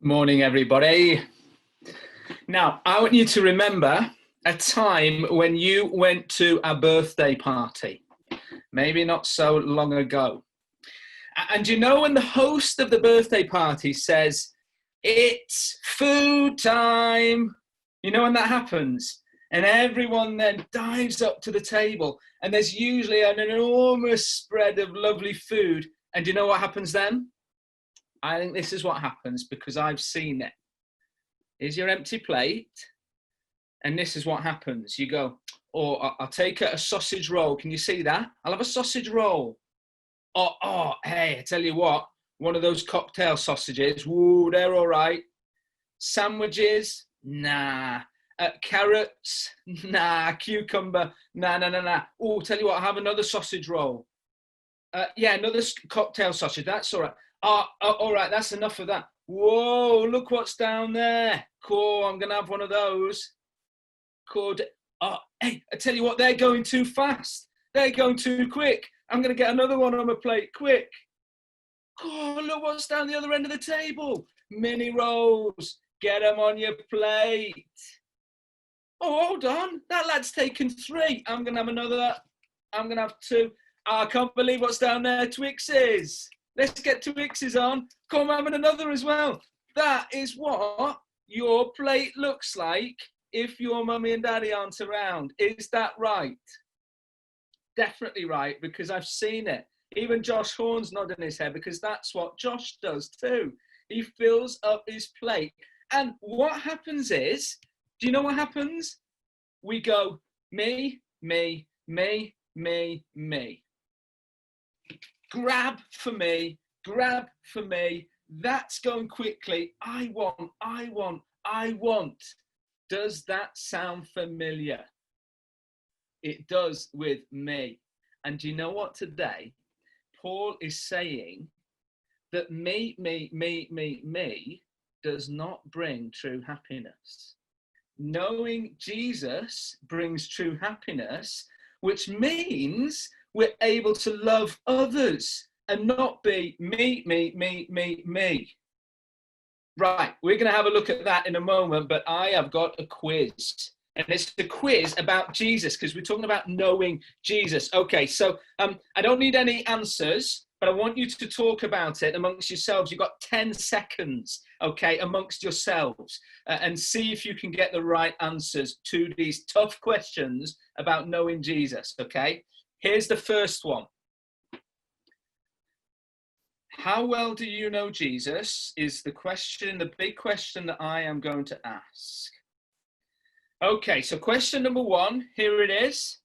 Morning, everybody. Now, I want you to remember a time when you went to a birthday party, maybe not so long ago. And you know when the host of the birthday party says, "It's food time," you know when that happens? And everyone then dives up to the table, and there's usually an enormous spread of lovely food. And you know what happens then? I think this is what happens because I've seen it. Here's your empty plate. And this is what happens. You go, I'll take a sausage roll. Can you see that? I'll have a sausage roll. Hey, I tell you what, one of those cocktail sausages, woo, they're all right. Sandwiches, nah. Carrots, nah. Cucumber, nah. Oh, tell you what, I'll have another sausage roll. Another cocktail sausage, that's all right. All right, that's enough of that. Whoa, look what's down there. Cool, I'm going to have one of those. Cool. Hey, I tell you what, they're going too fast. They're going too quick. I'm going to get another one on my plate, quick. Cool, look what's down the other end of the table. Mini rolls. Get them on your plate. Oh, hold on. That lad's taken 3. I'm going to have another. I'm going to have 2. I can't believe what's down there. Twixes. Let's get Twixes on. Come on, having another as well. That is what your plate looks like if your mummy and daddy aren't around. Is that right? Definitely right, because I've seen it. Even Josh Horn's nodding his head because that's what Josh does too. He fills up his plate. And what happens is, do you know what happens? We go, me. Grab for me. That's going quickly. I want. Does that sound familiar? It does with me. And do you know what today? Paul is saying that me does not bring true happiness. Knowing Jesus brings true happiness, which means we're able to love others and not be me. Right, we're going to have a look at that in a moment, but I have got a quiz. And it's a quiz about Jesus because we're talking about knowing Jesus. Okay, so I don't need any answers, but I want you to talk about it amongst yourselves. You've got 10 seconds, okay, amongst yourselves, and see if you can get the right answers to these tough questions about knowing Jesus, okay? Here's the first one. How well do you know Jesus is the question, the big question that I am going to ask. Okay, so question number 1, here it is.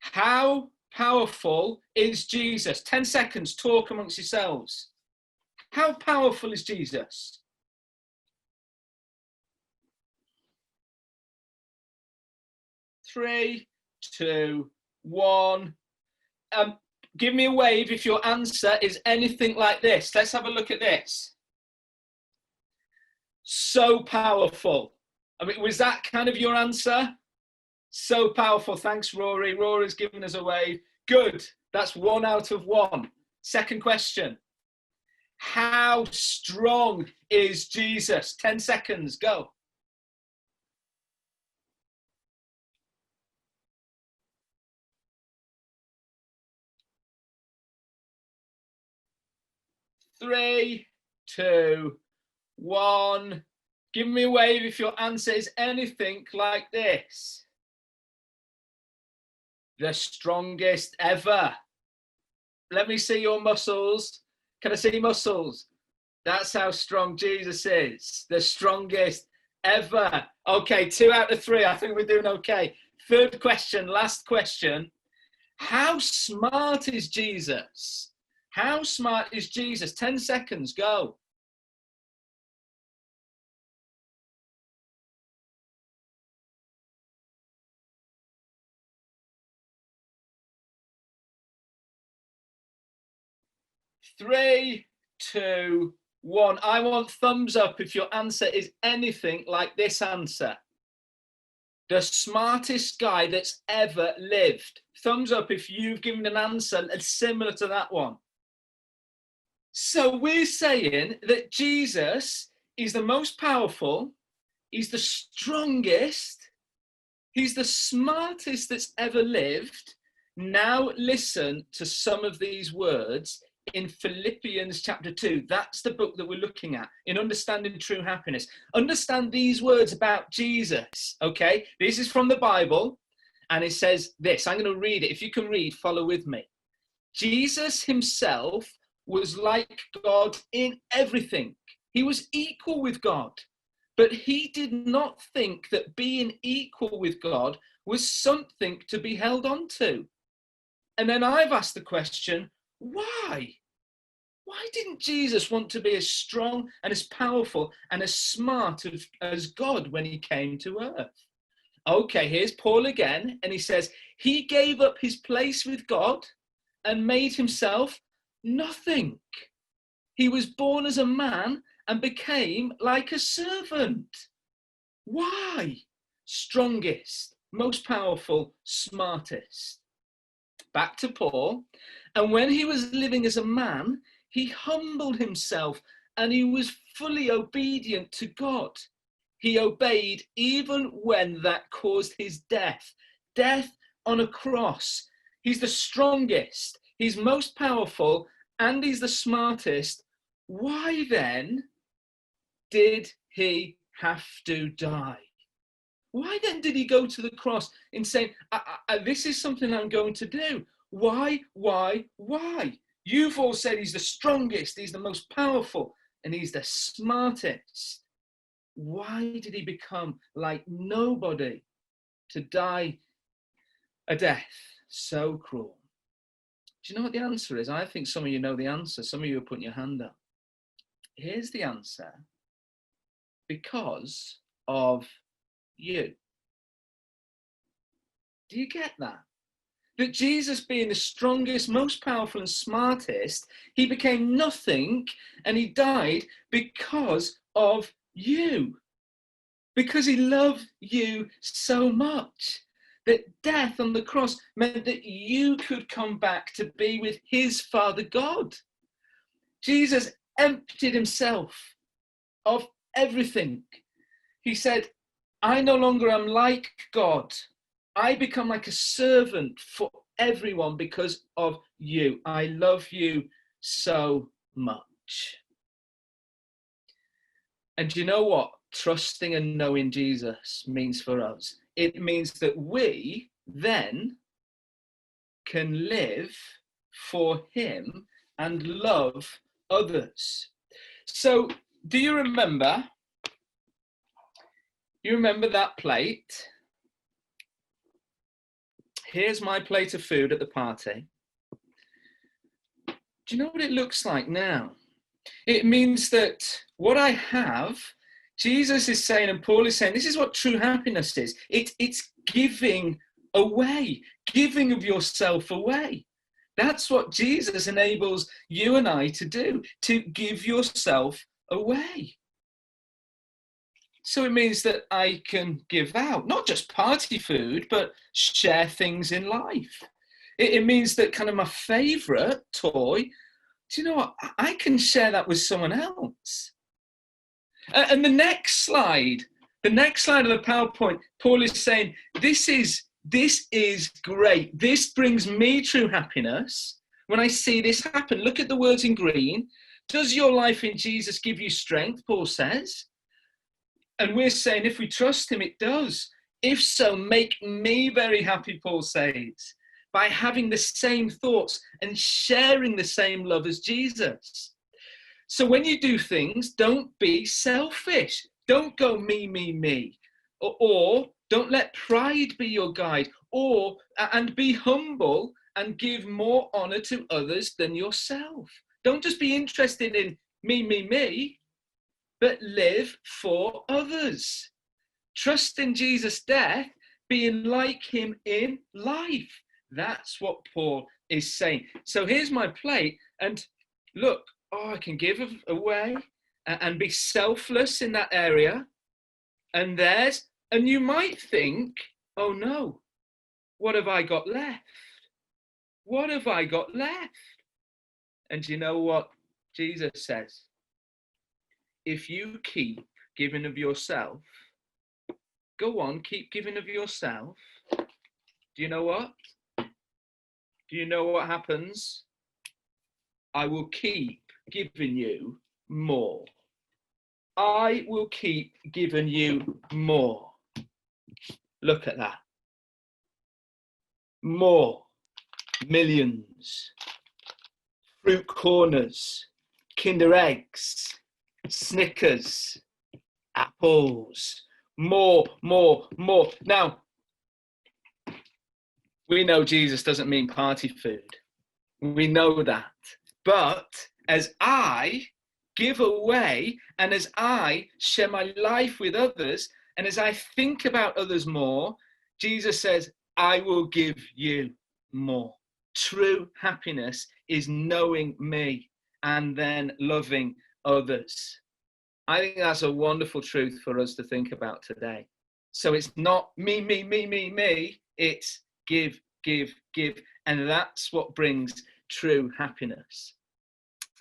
How powerful is Jesus? 10 seconds, talk amongst yourselves. How powerful is Jesus? Three, 2, 1. Give me a wave if your answer is anything like this. Let's have a look at this. So powerful. I mean, was that kind of your answer? So powerful. Thanks, Rory. Rory's giving us a wave. Good. That's 1 out of 1. Second question. How strong is Jesus? 10 seconds. Go. Three, 2, 1. Give me a wave if your answer is anything like this. The strongest ever. Let me see your muscles. Can I see muscles? That's how strong Jesus is. The strongest ever. Okay, 2 out of 3. I think we're doing okay. Third question, last question. How smart is Jesus? How smart is Jesus? 10 seconds, go. Three, 2, 1. I want thumbs up if your answer is anything like this answer. The smartest guy that's ever lived. Thumbs up if you've given an answer similar to that one. So we're saying that Jesus He's the most powerful. He's the strongest. He's the smartest that's ever lived. Now listen to some of these words in Philippians chapter 2. That's the book that we're looking at in Understanding True Happiness. Understand these words about Jesus, okay? This is from the Bible, and it says this. I'm going to read it. If you can read, follow with me. Jesus himself was like God in everything. He was equal with God, but he did not think that being equal with God was something to be held on to. And then I've asked the question, why? Why didn't Jesus want to be as strong and as powerful and as smart as God when he came to earth? Okay, here's Paul again, and he says, he gave up his place with God and made himself nothing. He was born as a man and became like a servant. Why? Strongest, most powerful, smartest. Back to Paul. And when he was living as a man, he humbled himself and he was fully obedient to God. He obeyed even when that caused his death. Death on a cross. He's the strongest, he's most powerful, and he's the smartest. Why then did he have to die? Why then did he go to the cross and say, this is something I'm going to do? Why? You've all said he's the strongest, he's the most powerful, and he's the smartest. Why did he become like nobody to die a death so cruel? Do you know what the answer is? I think some of you know the answer. Some of you are putting your hand up. Here's the answer. Because of you. Do you get that? That Jesus, being the strongest, most powerful and smartest, he became nothing and he died because of you. Because he loved you so much. That death on the cross meant that you could come back to be with his Father God. Jesus emptied himself of everything. He said, I no longer am like God. I become like a servant for everyone because of you. I love you so much. And do you know what trusting and knowing Jesus means for us? It means that we then can live for him and love others. So do you remember? You remember that plate? Here's my plate of food at the party. Do you know what it looks like now? It means that what I have, Jesus is saying, and Paul is saying, this is what true happiness is. It's giving away, giving of yourself away. That's what Jesus enables you and I to do, to give yourself away. So it means that I can give out, not just party food, but share things in life. It means that kind of my favorite toy, do you know what? I can share that with someone else. And the next slide of the PowerPoint, Paul is saying, this is great. This brings me true happiness. When I see this happen, look at the words in green. Does your life in Jesus give you strength? Paul says. And we're saying, if we trust him, it does. If so, make me very happy, Paul says, by having the same thoughts and sharing the same love as Jesus. So when you do things, don't be selfish. Don't go me. Or don't let pride be your guide. And be humble and give more honor to others than yourself. Don't just be interested in me. But live for others. Trust in Jesus' death, being like him in life. That's what Paul is saying. So here's my plate, and look, I can give away and be selfless in that area. And you might think, oh no, what have I got left? What have I got left? And you know what Jesus says? if you keep giving of yourself, go on, keep giving of yourself. Do you know what? Do you know what happens? I will keep giving you more. I will keep giving you more. Look at that. More. Millions. Fruit corners. Kinder eggs. Snickers. Apples. More, more, more. Now, we know Jesus doesn't mean party food. We know that. But as I give away and as I share my life with others and as I think about others more, Jesus says, I will give you more. True happiness is knowing me and then loving others. I think that's a wonderful truth for us to think about today. So it's not me, me, me, me, me. It's give, give, give. And that's what brings true happiness.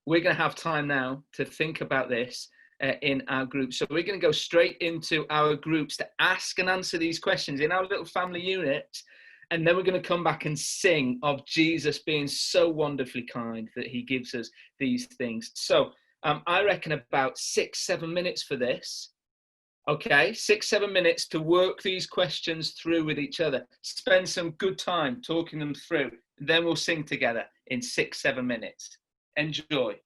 We're going to have time now to think about this in our group. So we're going to go straight into our groups to ask and answer these questions in our little family unit. And then we're going to come back and sing of Jesus being so wonderfully kind that he gives us these things. So I reckon about 6-7 minutes for this. Okay, 6-7 minutes to work these questions through with each other. Spend some good time talking them through. Then we'll sing together in 6-7 minutes. Enjoy.